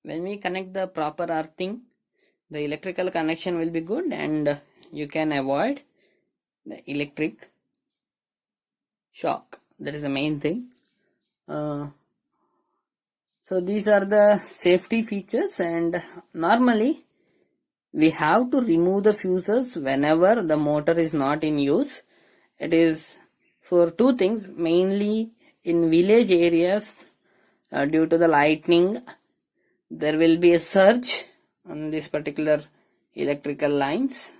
When we connect the proper earthing, the electrical connection will be good and you can avoid the electric shock. That is the main thing. So these are the safety features, and normally we have to remove the fuses whenever the motor is not in use. It is for two things, mainly in village areas. Due to the lightning, there will be a surge on this particular electrical lines,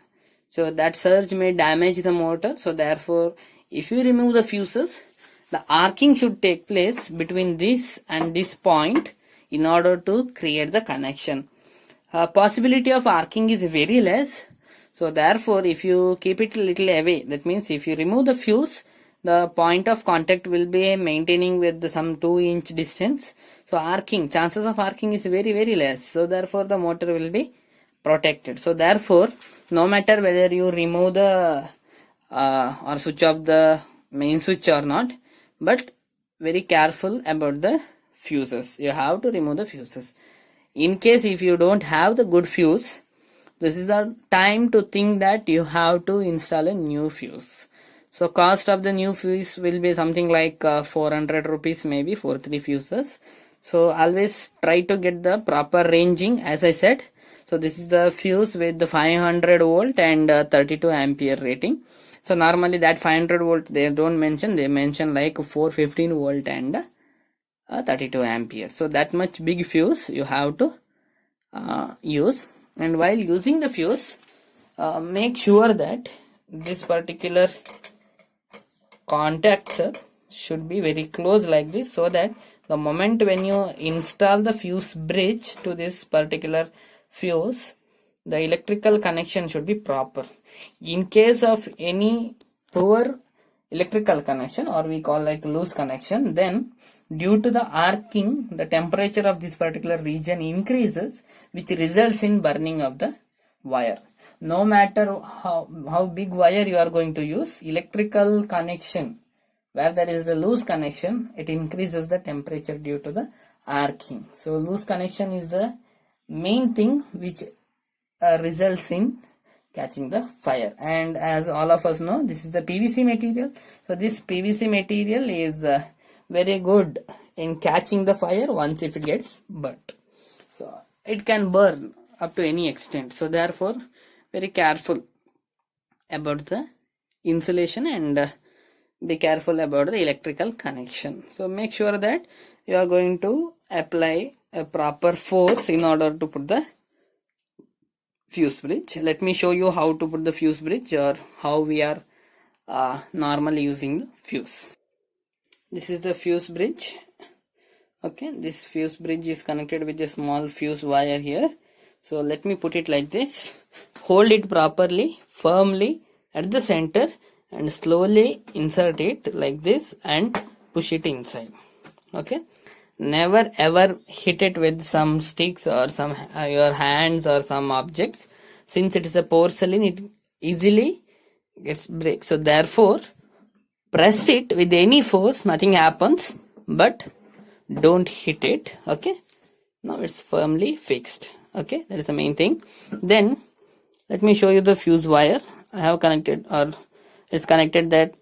so that surge may damage the motor. So therefore, if you remove the fuses, the arcing should take place between this and this point in order to create the connection. Possibility of arcing is very less, so therefore if you keep it a little away, that means if you remove the fuse, the point of contact will be maintaining with some 2-inch distance, so chances of arcing is very less, so therefore the motor will be protected. So therefore, no matter whether you remove the or switch off the main switch or not, but very careful about the fuses. You have to remove the fuses. In case if you don't have the good fuse, this is the time to think that you have to install a new fuse. So cost of the new fuse will be something like 400 rupees, maybe for 3 fuses. So always try to get the proper ranging, as I said. So this is the fuse with the 500 volt and 32 ampere rating. So normally that 500 volt they don't mention, they mention like 415 volt and 32 ampere. So that much big fuse you have to use. And while using the fuse, make sure that this particular contactor should be very close like this, so that the moment when you install the fuse bridge to this particular fuse, the electrical connection should be proper. In case of any poor electrical connection, or we call like loose connection, then due to the arcing, the temperature of this particular region increases, which results in burning of the wire. No matter how big wire you are going to use, electrical connection where there is a loose connection, it increases the temperature due to the arcing. So loose connection is the main thing which results in catching the fire. And as all of us know, this is the PVC material. So this PVC material is very good in catching the fire once if it gets burnt. So it can burn up to any extent. So therefore, very careful about the insulation and be careful about the electrical connection. So make sure that you are going to apply a proper force in order to put the fuse bridge. Let me show you how to put the fuse bridge, or how we are normally using the fuse. This is the fuse bridge. Okay, this fuse bridge is connected with a small fuse wire here. So let me put it like this. Hold it properly, firmly at the center, and slowly insert it like this and push it inside. Okay, never ever hit it with some sticks or some your hands or some objects. Since it is a porcelain, it easily gets break. So therefore, press it with any force, nothing happens, but don't hit it. Okay, now it's firmly fixed. Okay, that is the main thing. Then let me show you the fuse wire. I have connected, or it's connected that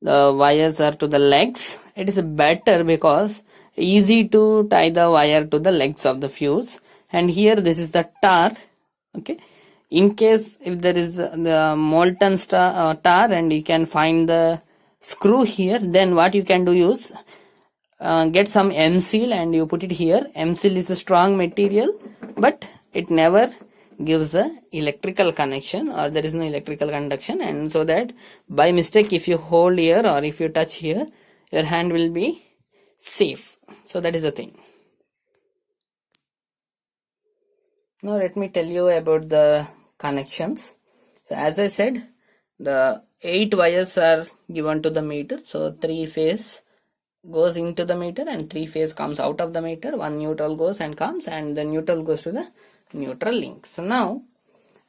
the wires are to the legs. It is better because easy to tie the wire to the legs of the fuse. And here this is the tar. Okay, in case if there is the molten tar and you can find the screw here, then what you can do is get some M-seal and you put it here. M-seal is a strong material, but it never gives a electrical connection, or there is no electrical conduction, and so that by mistake if you hold here or if you touch here, your hand will be safe. So that is the thing. Now let me tell you about the connections. So as I said, the 8 wires are given to the meter. So 3 phase goes into the meter and 3 phase comes out of the meter. 1 neutral goes and comes, and the neutral goes to the neutral link. So now,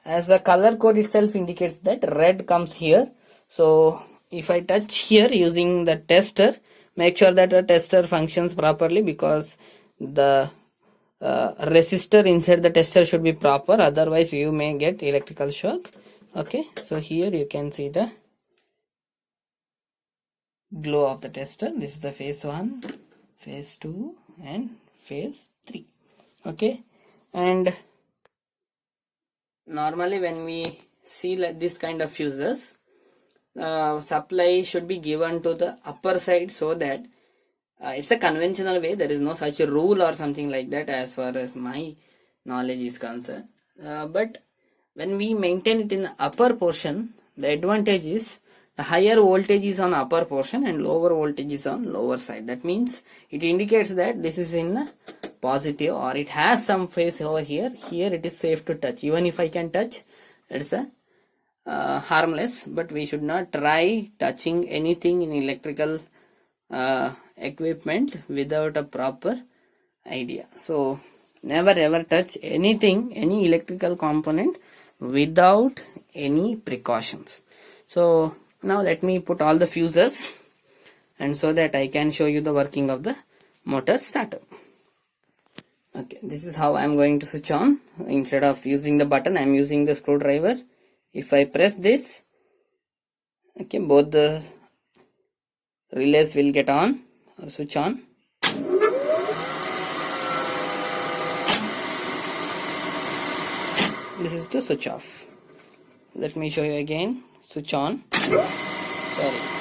as the color code itself indicates that red comes here. So if I touch here using the tester, make sure that the tester functions properly, because the resistor inside the tester should be proper, otherwise you may get electrical shock. Okay, so here you can see the glow of the tester. This is the phase 1, phase 2 and phase 3. Okay, and normally when we see like this kind of fuses, supply should be given to the upper side, so that it's a conventional way. There is no such a rule or something like that as far as my knowledge is concerned. But when we maintain it in the upper portion, the advantage is the higher voltage is on upper portion and lower voltage is on lower side. That means it indicates that this is in the positive, or it has some phase over here. Here it is safe to touch. Even if I can touch, it's a harmless, but we should not try touching anything in electrical equipment without a proper idea. So never ever touch anything, any electrical component, without any precautions. So now let me put all the fuses, and so that I can show you the working of the motor starter. Okay, this is how I am going to switch on. Instead of using the button, I am using the screwdriver. If I press this, okay, both the relays will get on or switch on. This is to switch off. Let me show you again. Switch on. Sorry.